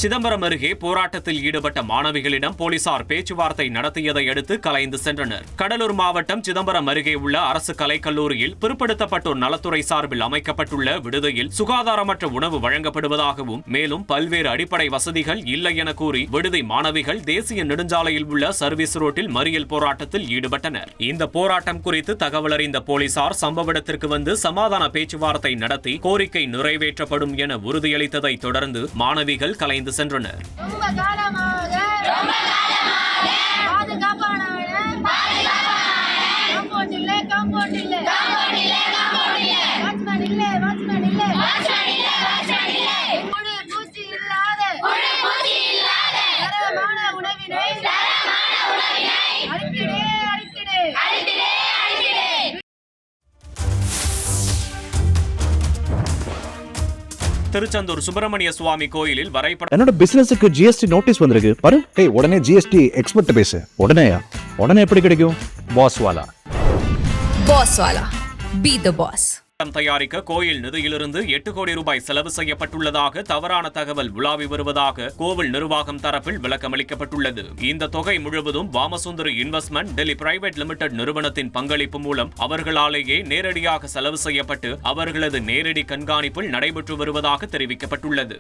சிதம்பரம் அருகே போராட்டத்தில் ஈடுபட்ட மாணவிகளிடம் போலீசார் பேச்சுவார்த்தை நடத்தியதை அடுத்து கலைந்து சென்றனர். கடலூர் மாவட்டம் சிதம்பரம் அருகே உள்ள அரசு கலைக்கல்லூரியில் பிற்படுத்தப்பட்டோர் நலத்துறை சார்பில் அமைக்கப்பட்டுள்ள விடுதியில் சுகாதாரமற்ற உணவு வழங்கப்படுவதாகவும் மேலும் பல்வேறு அடிப்படை வசதிகள் இல்லை என கூறி விடுதி மாணவிகள் தேசிய நெடுஞ்சாலையில் உள்ள சர்வீஸ் ரோட்டில் மறியல் போராட்டத்தில் ஈடுபட்டனர். இந்த போராட்டம் குறித்து தகவல் அறிந்த போலீசார் சம்பவ இடத்திற்கு வந்து சமாதான பேச்சுவார்த்தை நடத்தி கோரிக்கை நிறைவேற்றப்படும் என உறுதியளித்ததை தொடர்ந்து மாணவிகள் கலைந்து சென்றனர். திருச்செந்தூர் சுப்பிரமணிய சுவாமி கோயிலில் வரைபடம். என்னோட பிசினஸுக்கு ஜிஎஸ்டி நோட்டீஸ் வந்திருக்கு பாரு. உடனே ஜிஎஸ்டி எக்ஸ்பர்ட் பேசு. உடனே எப்படி கிடைக்கும்? பாஸ்வாலா. Be the boss. தயாரிக்க கோயில் நிதியிலிருந்து 8 கோடி ரூபாய் செலவு செய்யப்பட்டுள்ளதாக தவறான தகவல் உலாவி வருவதாக கோவில் நிர்வாகம் தரப்பில் விளக்கமளிக்கப்பட்டுள்ளது. இந்த தொகை முழுவதும் வாமசுந்தரி இன்வெஸ்ட்மெண்ட் டெல்லி பிரைவேட் லிமிடெட் நிறுவனத்தின் பங்களிப்பு மூலம் அவர்களாலேயே நேரடியாக செலவு செய்யப்பட்டு அவர்களது நேரடி கண்காணிப்பில் நடைபெற்று வருவதாக தெரிவிக்கப்பட்டுள்ளது.